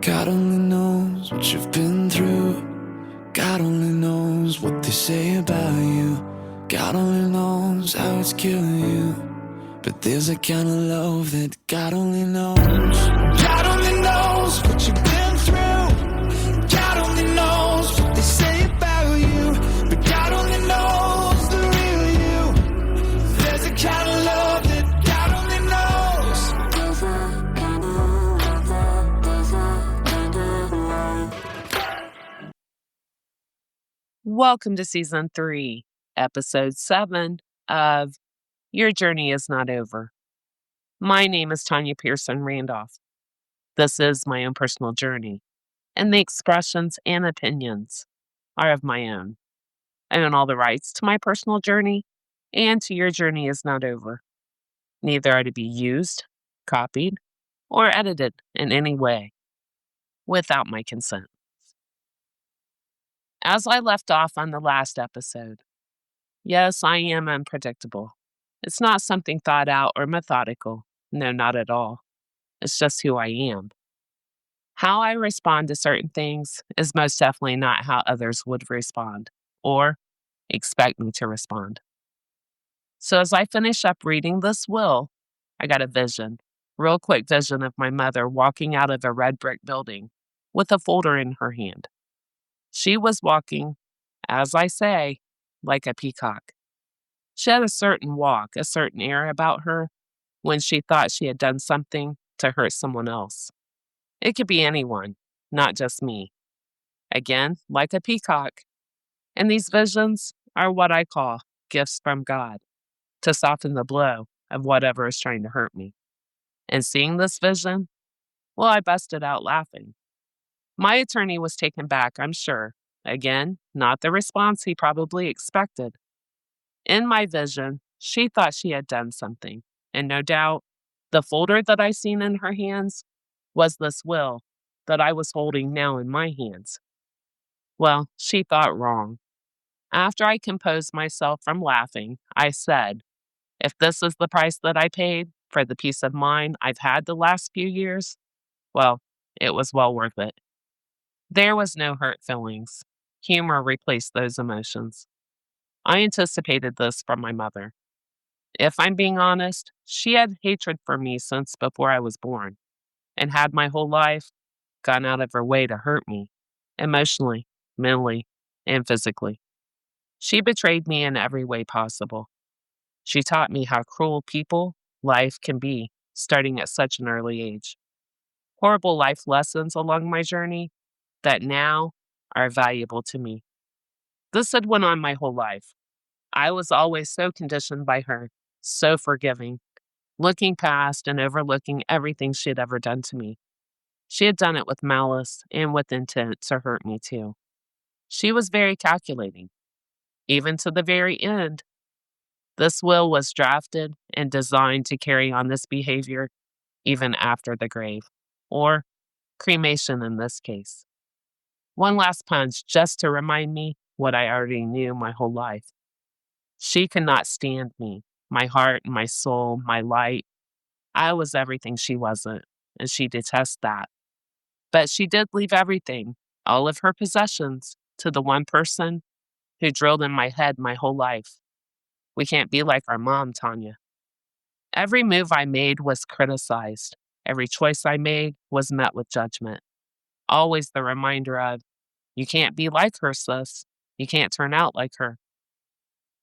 God only knows what you've been through. God only knows what they say about you. God only knows how it's killing you. But there's a kind of love that God only knows. God only knows what you've been through. God only knows what they say about you. But God only knows the real you. There's a kind of love that God only knows. Welcome to Season 3, Episode 7 of Your Journey Is Not Over. My name is Tanya Pearson Randolph. This is my own personal journey, and the expressions and opinions are of my own. I own all the rights to my personal journey and to Your Journey Is Not Over. Neither are to be used, copied, or edited in any way without my consent. As I left off on the last episode, yes, I am unpredictable. It's not something thought out or methodical. No, not at all. It's just who I am. How I respond to certain things is most definitely not how others would respond or expect me to respond. So as I finish up reading this will, I got a vision, real quick vision of my mother walking out of a red brick building with a folder in her hand. She was walking, as I say, like a peacock. She had a certain walk, a certain air about her when she thought she had done something to hurt someone else. It could be anyone, not just me. Again, like a peacock. And these visions are what I call gifts from God to soften the blow of whatever is trying to hurt me. And seeing this vision, well, I busted out laughing. My attorney was taken back, I'm sure. Again, not the response he probably expected. In my vision, she thought she had done something, and no doubt, the folder that I seen in her hands was this will that I was holding now in my hands. Well, she thought wrong. After I composed myself from laughing, I said, if this is the price that I paid for the peace of mind I've had the last few years, well, it was well worth it. There was no hurt feelings. Humor replaced those emotions. I anticipated this from my mother. If I'm being honest, she had hatred for me since before I was born, and had my whole life gone out of her way to hurt me, emotionally, mentally, and physically. She betrayed me in every way possible. She taught me how cruel life can be, starting at such an early age. Horrible life lessons along my journey that now are valuable to me. This had went on my whole life. I was always so conditioned by her, so forgiving, looking past and overlooking everything she had ever done to me. She had done it with malice and with intent to hurt me too. She was very calculating. Even to the very end, this will was drafted and designed to carry on this behavior even after the grave, or cremation in this case. One last punch just to remind me what I already knew my whole life. She could not stand me, my heart, my soul, my light. I was everything she wasn't, and she detests that. But she did leave everything, all of her possessions, to the one person who drilled in my head my whole life. We can't be like our mom, Tanya. Every move I made was criticized. Every choice I made was met with judgment. Always the reminder of, you can't be like her, sis. You can't turn out like her.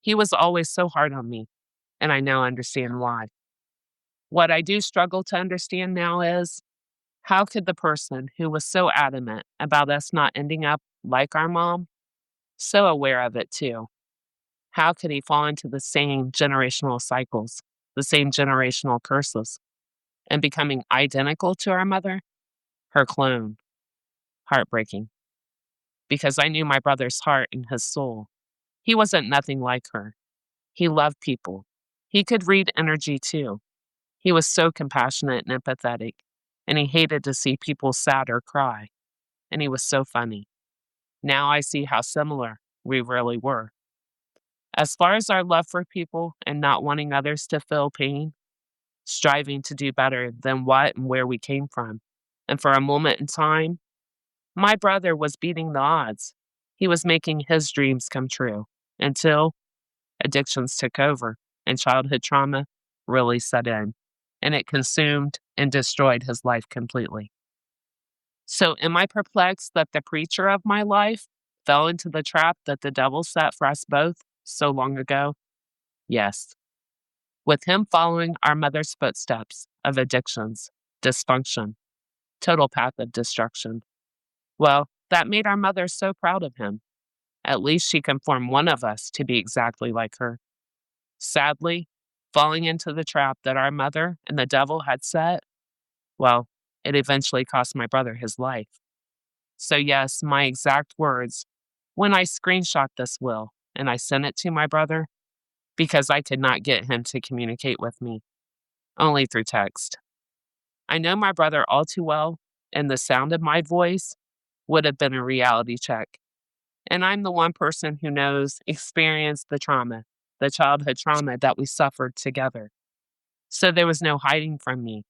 He was always so hard on me, and I now understand why. What I do struggle to understand now is, how could the person who was so adamant about us not ending up like our mom, so aware of it too, how could he fall into the same generational cycles, the same generational curses, and becoming identical to our mother, her clone? Heartbreaking. Because I knew my brother's heart and his soul. He wasn't nothing like her. He loved people. He could read energy too. He was so compassionate and empathetic, and he hated to see people sad or cry. And he was so funny. Now I see how similar we really were. As far as our love for people and not wanting others to feel pain, striving to do better than what and where we came from, And for a moment in time, my brother was beating the odds. He was making his dreams come true until addictions took over and childhood trauma really set in, and it consumed and destroyed his life completely. So, am I perplexed that the preacher of my life fell into the trap that the devil set for us both so long ago? Yes. With him following our mother's footsteps of addictions, dysfunction, total path of destruction. Well, that made our mother so proud of him. At least she conformed one of us to be exactly like her. Sadly, falling into the trap that our mother and the devil had set, well, it eventually cost my brother his life. So, yes, my exact words when I screenshot this will and I sent it to my brother because I could not get him to communicate with me, only through text. I know my brother all too well, and the sound of my voice would have been a reality check. And I'm the one person who knows, experienced the trauma, the childhood trauma that we suffered together. So there was no hiding from me.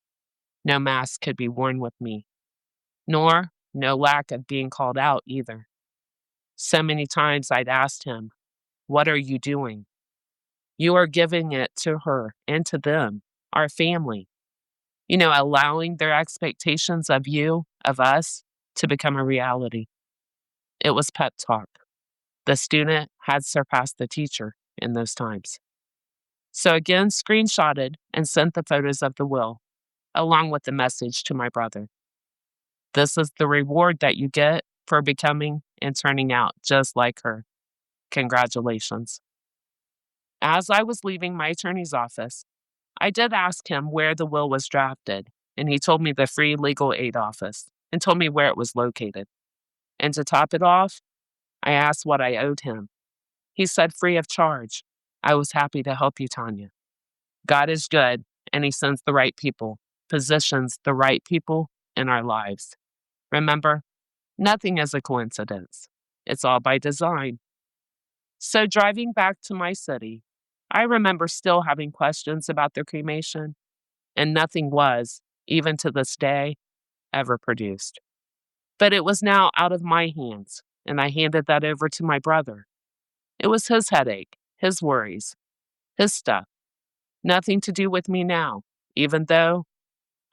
No mask could be worn with me, nor no lack of being called out either. So many times I'd asked him, "What are you doing?" You are giving it to her and to them, our family. Allowing their expectations of you, of us, to become a reality. It was pep talk. The student had surpassed the teacher in those times. So again, screenshotted and sent the photos of the will, along with the message to my brother. This is the reward that you get for becoming and turning out just like her. Congratulations. As I was leaving my attorney's office, I did ask him where the will was drafted, and he told me the Free Legal Aid Office and told me where it was located. And to top it off, I asked what I owed him. He said free of charge. I was happy to help you, Tanya. God is good, and he sends the right people, positions the right people in our lives. Remember, nothing is a coincidence. It's all by design. So driving back to my city, I remember still having questions about the cremation, and nothing was, even to this day, ever produced. But it was now out of my hands, and I handed that over to my brother. It was his headache, his worries, his stuff. Nothing to do with me now, even though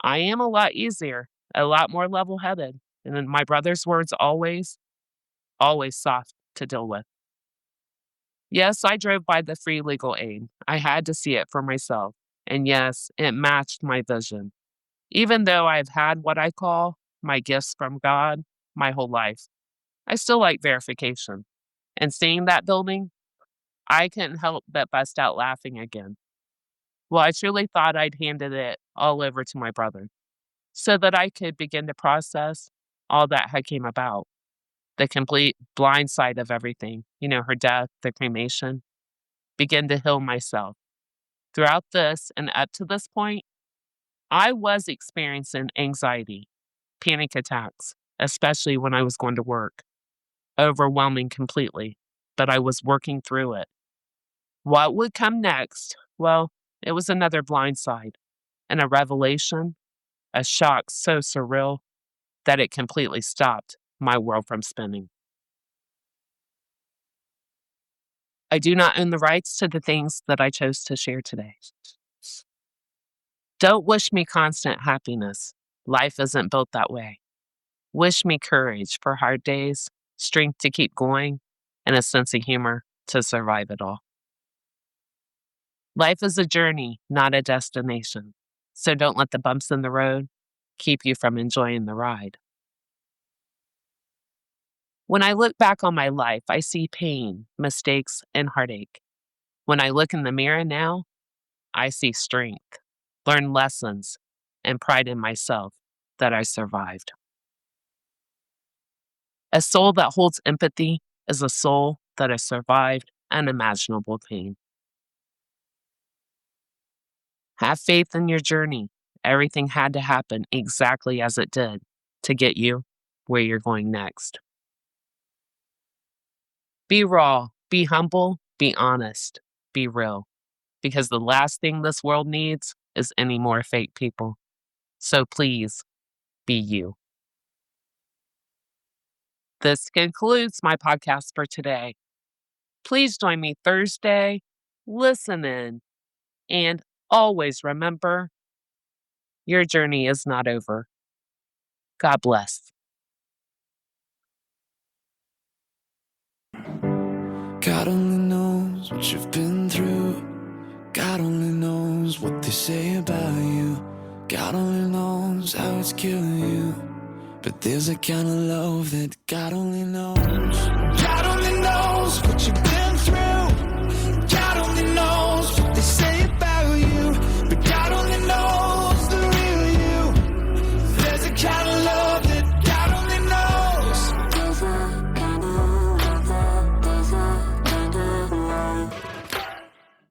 I am a lot easier, a lot more level-headed, and in my brother's words, always soft to deal with. Yes, I drove by the Free Legal Aid. I had to see it for myself. And yes, it matched my vision. Even though I've had what I call my gifts from God my whole life, I still like verification. And seeing that building, I couldn't help but bust out laughing again. Well, I truly thought I'd handed it all over to my brother so that I could begin to process all that had came about. The complete blind side of everything, her death, the cremation, begin to heal myself. Throughout this and up to this point, I was experiencing anxiety, panic attacks, especially when I was going to work. Overwhelming completely, but I was working through it. What would come next? Well, it was another blind side and a revelation, a shock so surreal that it completely stopped my world from spinning. I do not own the rights to the things that I chose to share today. Don't wish me constant happiness. Life isn't built that way. Wish me courage for hard days, strength to keep going, and a sense of humor to survive it all. Life is a journey, not a destination. So don't let the bumps in the road keep you from enjoying the ride. When I look back on my life, I see pain, mistakes, and heartache. When I look in the mirror now, I see strength, learn lessons, and pride in myself that I survived. A soul that holds empathy is a soul that has survived unimaginable pain. Have faith in your journey. Everything had to happen exactly as it did to get you where you're going next. Be raw, be humble, be honest, be real. Because the last thing this world needs is any more fake people. So please, be you. This concludes my podcast for today. Please join me Thursday, listen in, and always remember your journey is not over. God bless. God only knows what you've been through. God only knows what they say about you. God only knows how it's killing you. But there's a kind of love that God only knows. God only knows what you've been